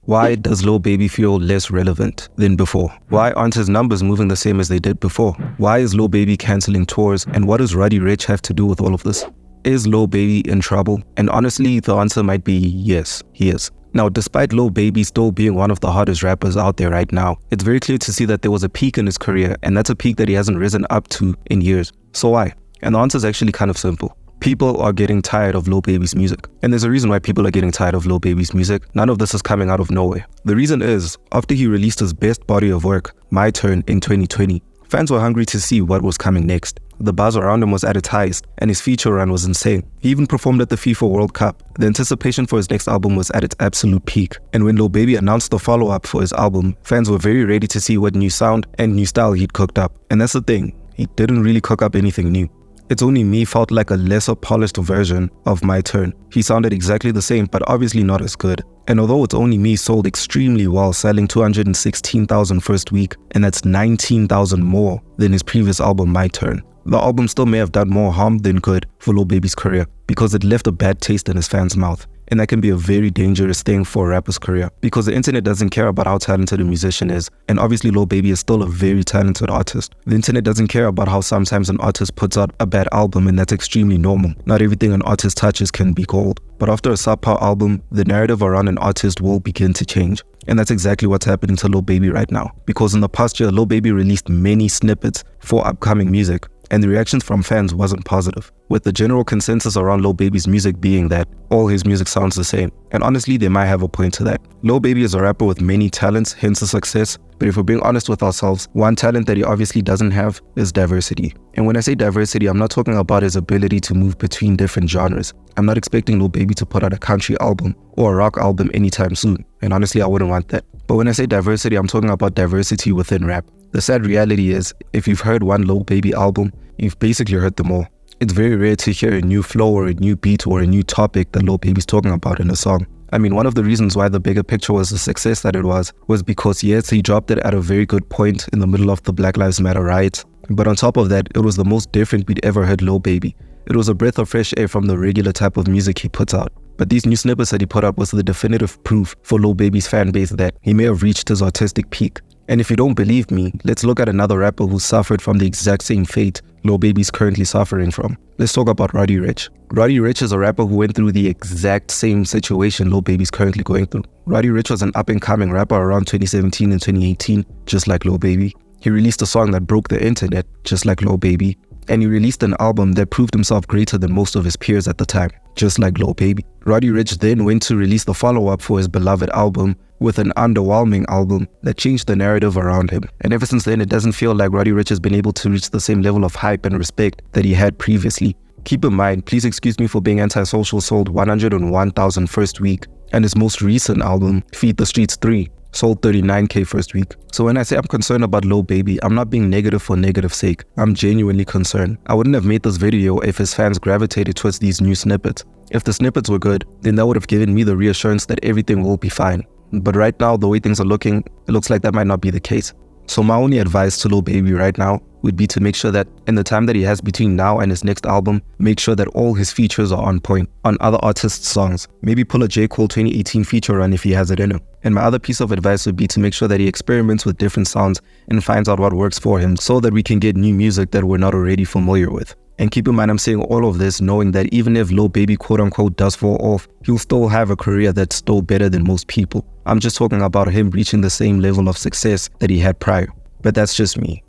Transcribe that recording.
Why does Lil Baby feel less relevant than before? Why aren't his numbers moving the same as they did before? Why is Lil Baby cancelling tours, and what does Roddy Ricch have to do with all of this? Is Lil Baby in trouble? And honestly, the answer might be yes, he is. Now, despite Lil Baby still being one of the hottest rappers out there right now, it's very clear to see that there was a peak in his career, and that's a peak that he hasn't risen up to in years. So why? And the answer is actually kind of simple. People are getting tired of Lil Baby's music. And there's a reason why people are getting tired of Lil Baby's music. None of this is coming out of nowhere. The reason is, after he released his best body of work, My Turn, in 2020, fans were hungry to see what was coming next. The buzz around him was at its highest, and his feature run was insane. He even performed at the FIFA World Cup. The anticipation for his next album was at its absolute peak. And when Lil Baby announced the follow-up for his album, fans were very ready to see what new sound and new style he'd cooked up. And that's the thing, he didn't really cook up anything new. It's Only Me felt like a lesser polished version of My Turn. He sounded exactly the same, but obviously not as good. And although It's Only Me sold extremely well, selling 216,000 first week, and that's 19,000 more than his previous album My Turn, the album still may have done more harm than good for Lil Baby's career, because it left a bad taste in his fans' mouth. And that can be a very dangerous thing for a rapper's career, because the internet doesn't care about how talented a musician is, and obviously Lil Baby is still a very talented artist. The internet doesn't care about how sometimes an artist puts out a bad album, and that's extremely normal. Not everything an artist touches can be gold. But after a subpar album, the narrative around an artist will begin to change. And that's exactly what's happening to Lil Baby right now. Because in the past year, Lil Baby released many snippets for upcoming music, and the reactions from fans wasn't positive, with the general consensus around Lil Baby's music being that all his music sounds the same. And honestly, they might have a point to that. Lil Baby is a rapper with many talents, hence the success. But if we're being honest with ourselves, one talent that he obviously doesn't have is diversity. And when I say diversity, I'm not talking about his ability to move between different genres. I'm not expecting Lil Baby to put out a country album or a rock album anytime soon. And honestly, I wouldn't want that. But when I say diversity, I'm talking about diversity within rap. The sad reality is, if you've heard one Lil Baby album, you've basically heard them all. It's very rare to hear a new flow or a new beat or a new topic that Lil Baby's talking about in a song. I mean, one of the reasons why The Bigger Picture was the success that it was because yes, he dropped it at a very good point in the middle of the Black Lives Matter riots. But on top of that, it was the most different we'd ever heard Lil Baby. It was a breath of fresh air from the regular type of music he puts out. But these new snippets that he put up was the definitive proof for Lil Baby's fan base that he may have reached his artistic peak. And if you don't believe me, let's look at another rapper who suffered from the exact same fate Lil Baby's currently suffering from. Let's talk about Roddy Ricch. Roddy Ricch is a rapper who went through the exact same situation Lil Baby's currently going through. Roddy Ricch was an up-and-coming rapper around 2017 and 2018, just like Lil Baby. He released a song that broke the internet, just like Lil Baby. And he released an album that proved himself greater than most of his peers at the time, just like Lil Baby. Roddy Ricch then went to release the follow-up for his beloved album with an underwhelming album that changed the narrative around him. And ever since then, it doesn't feel like Roddy Ricch has been able to reach the same level of hype and respect that he had previously. Keep in mind, Please Excuse Me for Being Antisocial sold 101,000 first week, and his most recent album, Feed the Streets 3, sold 39k first week. So when I say I'm concerned about Lil Baby, I'm not being negative for negative sake. I'm genuinely concerned. I wouldn't have made this video if his fans gravitated towards these new snippets. If the snippets were good, then that would have given me the reassurance that everything will be fine. But right now, the way things are looking, it looks like that might not be the case. So my only advice to Lil Baby right now would be to make sure that in the time that he has between now and his next album, make sure that all his features are on point on other artists' songs. Maybe pull a J. Cole 2018 feature run if he has it in him. And my other piece of advice would be to make sure that he experiments with different sounds and finds out what works for him so that we can get new music that we're not already familiar with. And keep in mind, I'm saying all of this knowing that even if Lil Baby quote-unquote does fall off, he'll still have a career that's still better than most people. I'm just talking about him reaching the same level of success that he had prior. But that's just me.